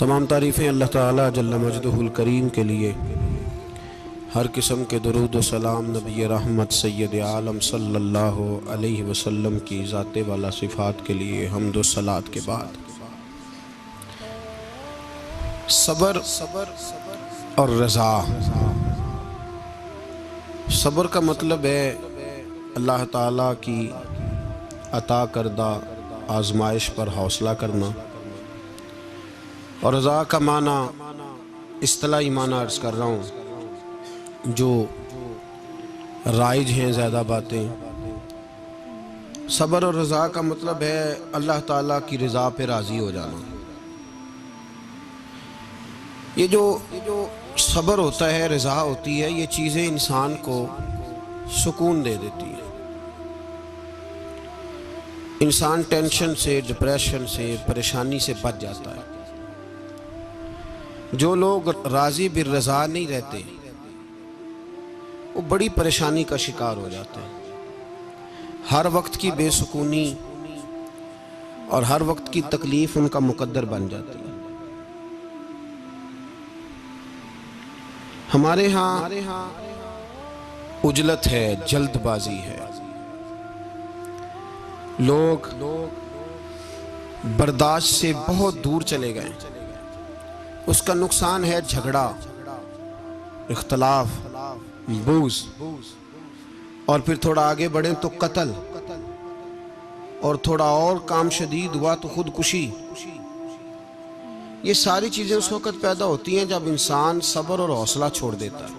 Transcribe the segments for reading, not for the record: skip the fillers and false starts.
तमाम तारीफ़ें अल्लाह ताला जल्ल मजदुहुल करीम के लिए। हर किस्म के दुरूद व सलाम नबी रहमत सैयद आलम सल्लल्लाहु अलैहि वसल्लम की ज़ाते वाला सिफ़ात के लिए हम्द व सलात के बाद सब्र और रज़ा। सब्र का मतलब है अल्लाह ताला की अता करदा आजमाइश पर हौसला करना, और रज़ा का माना इस्तिलाही माना अर्ज़ कर रहा हूँ जो राइज हैं ज़्यादा बातें। सब्र और रज़ा का मतलब है अल्लाह ताला की रज़ा पे राज़ी हो जाना। ये जो सब्र होता है, रज़ा होती है, ये चीज़ें इंसान को सुकून दे देती हैं। इंसान टेंशन से, डिप्रेशन से, परेशानी से बच जाता है। जो लोग राज़ी बिर रज़ा नहीं रहते वो बड़ी परेशानी का शिकार हो जाते हैं। हर वक्त की बेसुकूनी और हर वक्त की तकलीफ़ उनका मुकद्दर बन जाती है। हमारे यहाँ उजलत है, जल्दबाजी है, लोग बर्दाश्त से बहुत दूर चले गए। उसका नुकसान है झगड़ा, इख्तलाफ, बूज़, और फिर थोड़ा आगे बढ़े तो कत्ल, और थोड़ा और काम शदीद हुआ तो खुदकुशी। ये सारी चीज़ें उस वक़्त पैदा होती हैं जब इंसान सब्र और हौसला छोड़ देता है।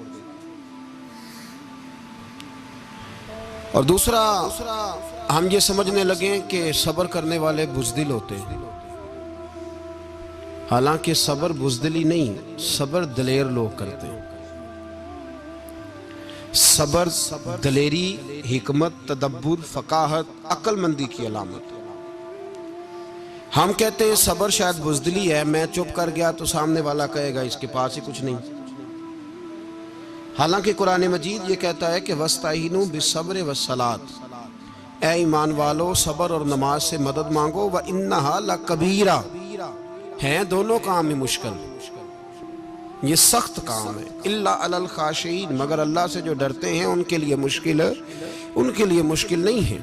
और दूसरा, हम ये समझने लगे कि सब्र करने वाले बुज़दिल होते हैं। हालांकि सब्र बुज़दिली नहीं, सब्र दलेर लोग करते हैं। सब्र दलेरी, हिकमत, तदब्बुर, फ़काहत, अक्लमंदी की अलामत। हम कहते हैं सब्र शायद बुज़दिली है, मैं चुप कर गया तो सामने वाला कहेगा इसके पास ही कुछ नहीं। हालांकि कुरान मजीद ये कहता है कि वस्ताइनु बिस्सब्र वस्सलात, ऐ ईमान वालो सब्र और नमाज से मदद मांगो, व इन्नहा लकबीरा, हैं दोनों काम में मुश्किल, ये सख्त काम है। इल्ला अलल खाशीन, मगर अल्लाह से जो डरते हैं उनके लिए मुश्किल है, उनके लिए मुश्किल नहीं है।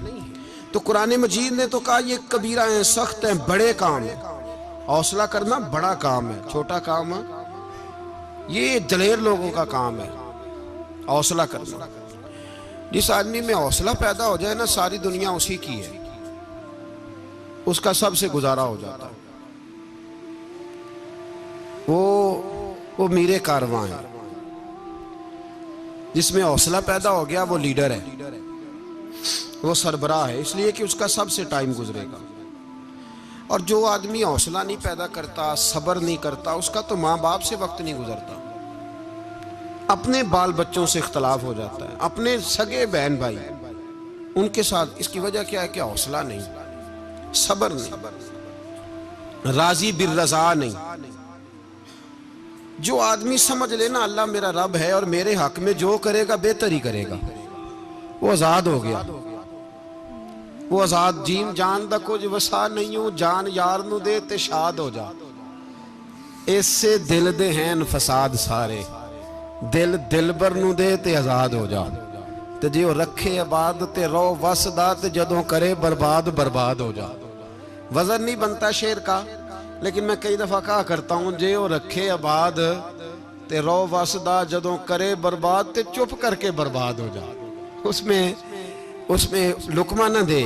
तो कुरान मजीद ने तो कहा ये कबीरा है, सख्त है, बड़े काम है। हौसला करना बड़ा काम है, छोटा काम है, ये दलेर लोगों का काम है हौसला करना। जिस आदमी में हौसला पैदा हो जाए ना, सारी दुनिया उसी की है, उसका सबसे गुजारा हो जाता है। वो मीरे कारवां है। जिसमें हौसला पैदा हो गया वो लीडर है, वो सरबराह है, इसलिए कि उसका सबसे टाइम गुजरेगा। और जो आदमी हौसला नहीं पैदा करता, सब्र नहीं करता, उसका तो माँ बाप से वक्त नहीं गुजरता, अपने बाल बच्चों से इख्तलाफ हो जाता है, अपने सगे बहन भाई उनके साथ। इसकी वजह क्या है कि हौसला नहीं, सब्र नहीं, राजी बिर रज़ा नहीं। जो आदमी समझ लेना अल्लाह मेरा रब है और मेरे हक में जो करेगा बेहतर ही करेगा, वो आज़ाद हो गया। वो आज़ाद जीन जान दा कुछ वसा नहीं हूं, जान यार नू दे ते शाद हो जा। इससे दिल दे हैं फसाद सारे, दिल दिलबर नू दे ते आज़ाद हो जा। ते जे वो रखे आबाद ते रो वसदा, ते जदों करे बर्बाद बर्बाद हो जा। वजन नहीं बनता शेर का, लेकिन मैं कई दफ़ा कहा करता हूँ, जे वो रखे आबाद ते रो वसदा, जदों करे बर्बाद ते चुप करके बर्बाद हो जा। उसमें लुकमा ना दे,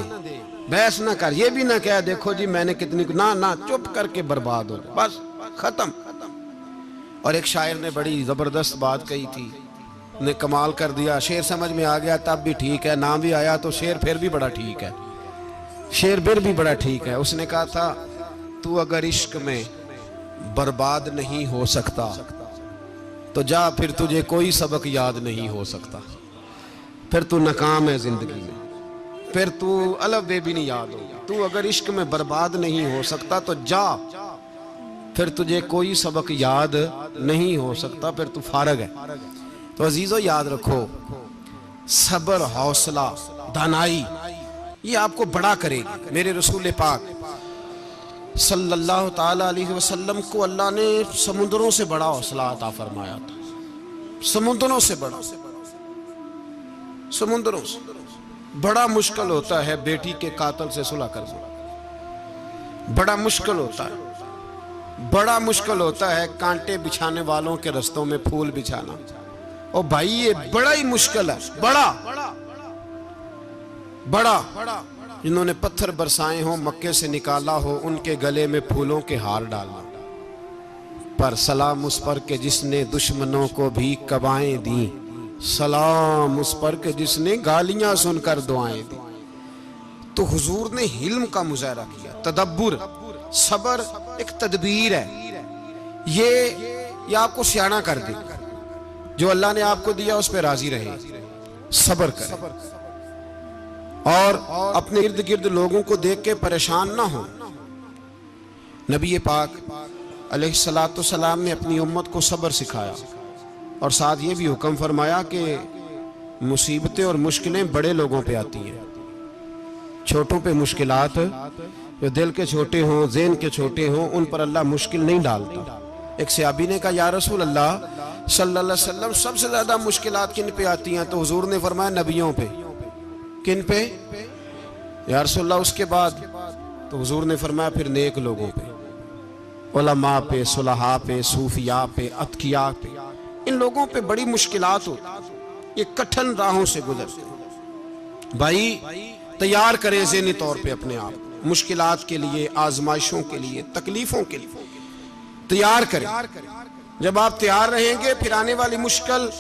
बहस ना कर, ये भी ना कह देखो जी मैंने कितनी, ना, चुप करके बर्बाद हो जा, बस खत्म। और एक शायर ने बड़ी ज़बरदस्त बात कही थी, ने कमाल कर दिया। शेर समझ में आ गया तब भी ठीक है, ना भी आया तो शेर फिर भी बड़ा ठीक है, शेर फिर भी बड़ा ठीक है। उसने कहा था, तू अगर इश्क में बर्बाद नहीं हो सकता तो जा, फिर तुझे कोई सबक याद नहीं हो सकता, फिर तू नाकाम है जिंदगी में, फिर तू अलफ बे भी नहीं याद होगा। तू अगर इश्क में बर्बाद नहीं हो सकता तो जा, फिर तुझे कोई सबक याद नहीं हो सकता, फिर तू फारग है। तो अजीजों याद रखो, सब्र, हौसला, दानाई, ये आपको बड़ा करेगी। मेरे रसूल पाक सल्लल्लाहु ताला अलैहि वसल्लम को अल्लाह ने समुद्रों से बड़ा हौसला अता फरमाया था, समुद्रों से बड़ा, समुद्रों से बड़ा मुश्किल होता है बेटी के कातिल से सुलह करना, बड़ा मुश्किल होता है, बड़ा मुश्किल होता है कांटे बिछाने वालों के रस्तों में फूल बिछाना। और भाई ये बड़ा ही मुश्किल है, बड़ा बड़ा। जिन्होंने पत्थर बरसाए हो, मक्के से निकाला हो, उनके गले में फूलों के हार डालना। पर सलाम उस पर के जिसने दुश्मनों को भी कबाएं दी, सलाम उस पर के जिसने गालियां सुनकर दुआएं दी। तो हुजूर ने हिल्म का मुजाहरा किया, तदब्बुर, सबर एक तदबीर है। ये आपको सियाना कर दे, जो अल्लाह ने आपको दिया उस पर राजी रहे, सबर करे और अपने इर्द गिर्द लोगों को देख के परेशान ना हो। नबी पाक अलैहिस्सलातु सलाम ने अपनी उम्मत को सब्र सिखाया और साथ ये भी हुक्म फरमाया कि मुसीबतें और मुश्किलें बड़े लोगों पे आती हैं, छोटों पे मुश्किलात, जो दिल के छोटे हों, ज़हन के छोटे हों, उन पर अल्लाह मुश्किल नहीं डालता। एक सहाबी ने कहा, या रसूल अल्लाह सल्लल्लाहु अलैहि वसल्लम, सबसे ज्यादा मुश्किलात किन पे आती हैं? तो हुजूर ने फरमाया नबियों पे। किन पे? या रसूल अल्लाह उसके बाद? तो हुजूर ने फरमाया फिर नेक लोगों पे, उलमा पे, सुलहा पे, सूफिया पे, अतकिया पे। इन लोगों पे बड़ी मुश्किलात होती, ये कठिन राहों से गुजरते। भाई तैयार करें ज़हनी तौर पे अपने आप मुश्किलात के लिए, आजमाइशों के लिए, तकलीफों के लिए तैयार करें। जब आप तैयार रहेंगे फिर आने वाली मुश्किल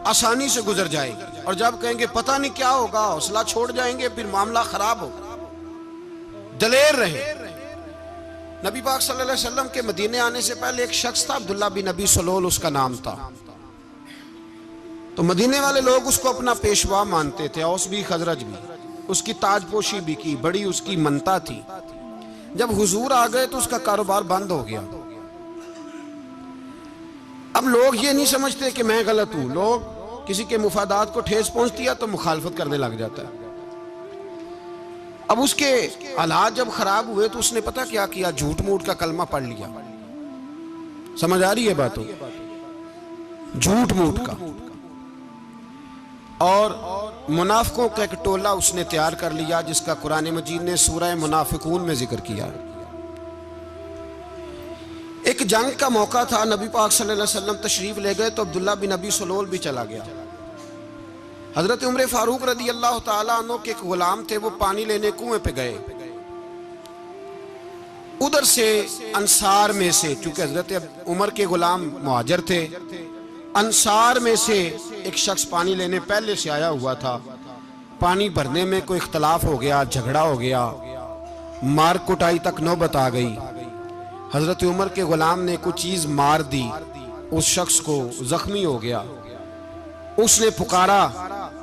आसानी से गुजर जाएगी। और जब कहेंगे पता नहीं क्या होगा, हौसला छोड़ जाएंगे, फिर मामला खराब होगा। दलेर रहे। नबी पाक सल्लल्लाहु अलैहि वसल्लम के मदीने आने से पहले एक शख्स था, अब्दुल्ला बिन नबी सलोल उसका नाम था। तो मदीने वाले लोग उसको अपना पेशवा मानते थे, औस भी खजरज भी, उसकी ताजपोशी भी की, बड़ी उसकी मनता थी। जब हुजूर आ गए तो उसका कारोबार बंद हो गया। अब लोग ये नहीं समझते कि मैं गलत हूं, लोग किसी के मुफादात को ठेस पहुंचती है तो मुखालफत करने लग जाता है। अब उसके हालात जब खराब हुए तो उसने पता क्या किया, झूठ मूठ का कलमा पढ़ लिया। समझ आ रही है बातों? झूठ मूठ का। और मुनाफिकों का एक टोला उसने तैयार कर लिया, जिसका कुरान मजीद ने सूरह मुनाफिकून में जिक्र किया। एक जंग का मौका था, नबी पाक सल्लल्लाहु अलैहि वसल्लम तशरीफ ले गए तो अब्दुल्ला बिन नबी सलोल भी चला गया। हजरत उमर फारूक रदी अल्लाह ताला अन्हु के एक गुलाम थे, वो पानी लेने कुएं पे गए। उधर से अंसार में से, चूंकि हजरत उमर के गुलाम मुहाजिर थे, अंसार में से एक शख्स पानी लेने पहले से आया हुआ था। पानी भरने में कोई इख्तलाफ हो गया, झगड़ा हो गया, मार कुटाई तक नौबत आ गई। हजरत उमर के गुलाम ने कुछ चीज मार दी, उस शख्स को जख्मी हो गया। उसने पुकारा,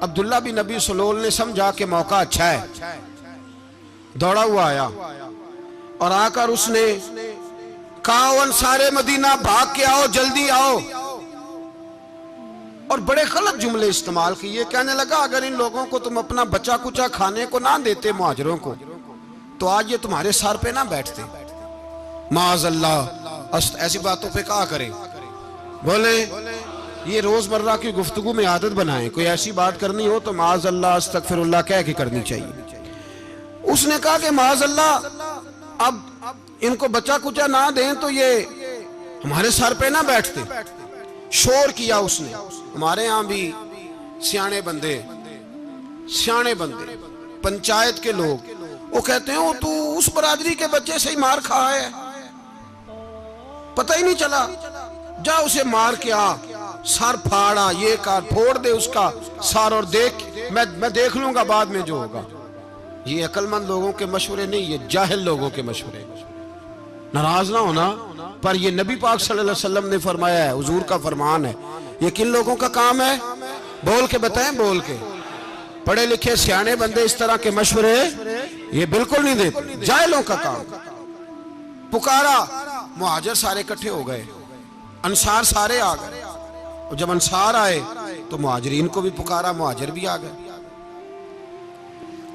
अब्दुल्ला बिन नबी सलोल ने समझा कि मौका अच्छा है, दौड़ा हुआ आया और आकर उसने कहा, अंसारे मदीना भाग के आओ, जल्दी आओ। और बड़े गलत जुमले इस्तेमाल किए। कहने लगा, अगर इन लोगों को तुम अपना बचा कुचा खाने को ना देते मुहाजिरों को, तो आज ये तुम्हारे सर पे ना बैठते। माअज़ल्लाह, ऐसी बातों पे कहा करें। बोले ये रोजमर्रा की गुफ्तगू में आदत बनाए, कोई ऐसी बात करनी हो तो माअज़ल्लाह अस्तगफिरुल्लाह कह के करनी चाहिए। उसने कहा कि माअज़ल्लाह, अब इनको बचा कुचा ना दें तो ये हमारे सर पे ना बैठते। शोर किया उसने। हमारे यहाँ भी सियाने बंदे पंचायत के लोग, वो कहते हैं, तू उस बरादरी के बच्चे से ही मार खा है, पता ही नहीं चला, जा उसे मार के आ, सर फाड़ा, ये कर, फोड़ दे उसका सर और देख, मैं देख लूंगा बाद में जो होगा। ये अक्लमंद लोगों के मशवरे नहीं, ये जाहिल लोगों के मशवरे। नाराज ना होना, पर ये नबी पाक सल्लल्लाहु अलैहि वसल्लम ने फरमाया है, हुजूर का फरमान है। ये किन लोगों का काम है? बोल के बताएं, बोल के। पढ़े लिखे सियाने बंदे इस तरह के मशवरे ये बिल्कुल नहीं देते, जाहिलों का काम। पुकारा, मुहाजिर सारे इकट्ठे हो गए, अंसार सारे आ गए। और जब अंसार आए तो मुहाजिरीन को भी पुकारा, मुहाजिर भी आ गए।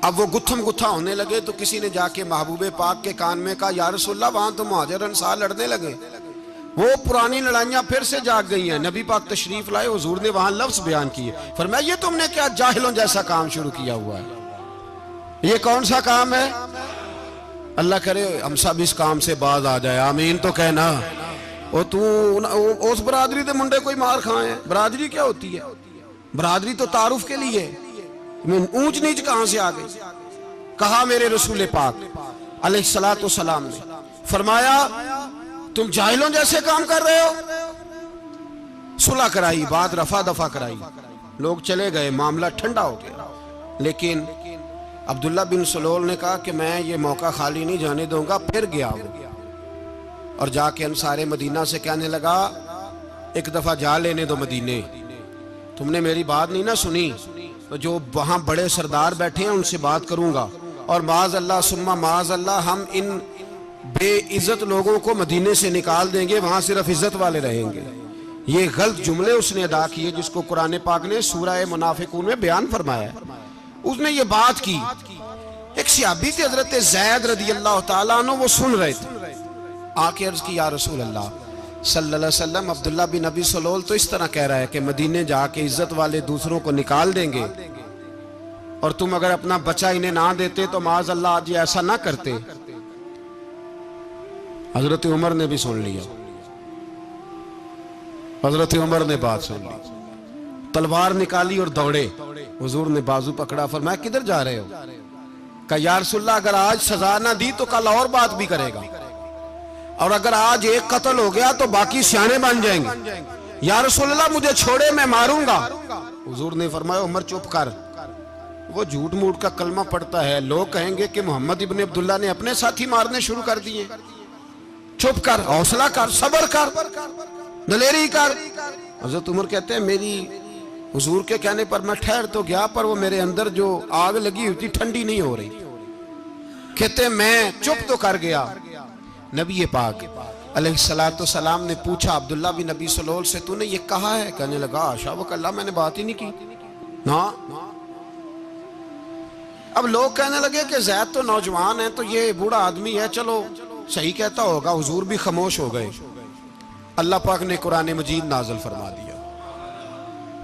अब वो गुत्थम गुत्था होने लगे तो किसी ने जाके महबूबे पाक के कान में कहा, या रसूलल्लाह वहां तो मुहाजिर अंसार लड़ने लगे, वो पुरानी लड़ाइयां फिर से जाग गई हैं। नबी पाक तशरीफ लाए, हुजूर ने वहां लफ्ज बयान किए, फरमाया ये तुमने क्या जाहिलों जैसा काम शुरू किया हुआ है, ये कौन सा काम है? अल्लाह करे हम सब इस काम से बाज आ जाए, आमीन तो कहना। और तू उस बरादरी के मुंडे कोई मार खाए है? बरादरी क्या होती है? बरादरी तो तारुफ के लिए, ऊंच नीच कहां से आ गई? कहा मेरे रसूल पाक अलैहिस्सलातु सलाम ने, फरमाया तुम जाहिलों जैसे काम कर रहे हो। सुलह कराई, बात रफा दफा कराई, लोग चले गए, मामला ठंडा हो गया। लेकिन अब्दुल्ला बिन सलोल ने कहा कि मैं ये मौका खाली नहीं जाने दूंगा। फिर गया वो और जाके अंसारे मदीना से कहने लगा, एक दफा जा लेने दो मदीने, तुमने मेरी बात नहीं ना सुनी तो जो वहां बड़े सरदार बैठे हैं उनसे बात करूंगा, और माज अल्लाह सुम्मा माज अल्लाह हम इन बेइज्जत लोगों को मदीने से निकाल देंगे, वहां सिर्फ इज्जत वाले रहेंगे। ये गलत जुमले उसने अदा किए जिसको कुरान पाक ने सूरह मुनाफिकून में बयान फरमाया है। उसने ये बात की। एक सहाबी थे हजरत ज़ैद रदी अल्लाह तआला अन्हु, वो सुन रहे थे, आके अर्ज की, या रसूल अल्लाह सल्लल्लाहु अलैहि वसल्लम, अब्दुल्ला बिन नबी सलोल तो इस तरह कह रहा है कि मदीने जाके इज्जत वाले दूसरों को निकाल देंगे, और तुम अगर अपना बच्चा इन्हें ना देते तो माज अल्लाह आज ऐसा ना करते। हजरत उमर ने भी सुन लिया, हजरत उमर ने बात सुन ली, तलवार निकाली और दौड़े। हुजूर ने बाजू पकड़ा, फरमाया किधर जा रहे हो? कहा या रसूलल्लाह अगर आज सजा ना दी तो कल और बात भी करेगा, और अगर आज एक कत्ल हो गया तो बाकी सियाने बन जाएंगे। या रसूलल्लाह मुझे छोड़े, मैं मारूंगा। हुजूर ने फरमाया उमर चुप कर, वो झूठ मूठ का कलमा पढ़ता है, लोग कहेंगे कि मोहम्मद इब्ने अब्दुल्ला ने अपने साथी मारने शुरू कर दिए। चुप कर, हौसला कर, सब्र कर, दलेरी कर। हजरत उमर कहते हैं मेरी हुजूर के कहने पर मैं ठहर तो गया, पर वो मेरे अंदर जो आग लगी हुई थी ठंडी नहीं हो रही। कहते मैं चुप तो कर गया। नबी पाक अलैहिस्सलातु सलाम ने पूछा अब्दुल्ला बिन नबी सलोल से, तूने ये कहा है? कहने लगा आशा व कल्ला, मैंने बात ही नहीं की ना। अब लोग कहने लगे कि ज़ैद तो नौजवान है, तो ये बूढ़ा आदमी है, चलो सही कहता होगा। हुजूर भी खामोश हो गए। अल्लाह पाक ने कुरान मजीद नाज़िल फरमा दिया,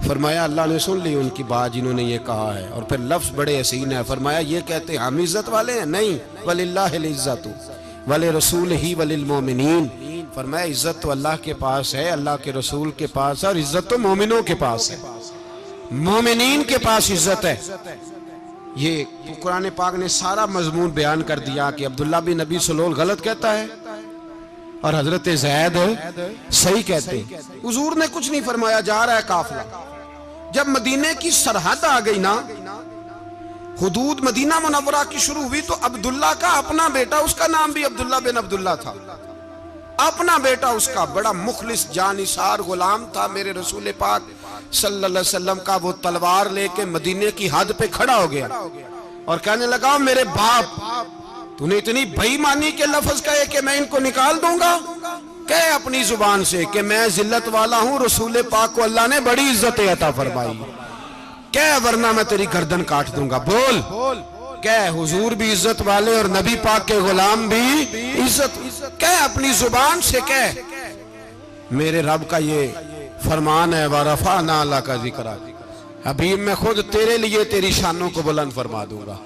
फरमाया अल्लाह ने सुन ली उनकी बात जिन्होंने ये कहा है। और फिर लफ्ज बड़े हसीन है, फरमाया ये कहते हम इज्जत वाले हैं? नहीं, वलिल्लाहिल इज्जतु वले रसूल ही वलिल मोमिनीन। फरमाया इज्जत तो अल्लाह के पास है, अल्लाह के रसूल के पास है, और इज्जत तो मोमिनों के पास है, मोमिनीन के पास इज्जत है। ये कुरान पाक ने सारा मजमून बयान कर दिया कि अब्दुल्ला बिन नबी सलोल गलत कहता है और हजरत ज़ैद सही कहते हैं। हुजूर ने कुछ नहीं फरमाया, जा रहा है काफिला। जब मदीने की सरहद आ गई ना, हुदूद मदीना मुनव्वरा की शुरू हुई, तो अब्दुल्ला का अपना बेटा, उसका नाम भी अब्दुल्ला बिन अब्दुल्ला था, अपना बेटा उसका बड़ा मुखलिस जानिसार गुलाम था मेरे रसूल पाक सल्लल्लाहु अलैहि वसल्लम का। वो तलवार लेके मदीने की हद पे खड़ा हो गया और कहने लगा मेरे बाप, तूने इतनी बेईमानी के लफ्ज कहे कि मैं इनको निकाल दूंगा? कहे अपनी जुबान से कि मैं जिल्लत वाला हूं, रसूल पाक को अल्लाह ने बड़ी इज्जत अता फरमाई, कह वरना मैं तेरी गर्दन काट दूंगा। बोल, कह हुजूर भी इज्जत वाले और नबी पाक के गुलाम भी इज्जत, कह अपनी जुबान से कह। मेरे रब का ये फरमान है, वरफाना लका जिक्रा, हबीब मैं खुद तेरे लिए तेरी शानों को बुलंद फरमा दूंगा।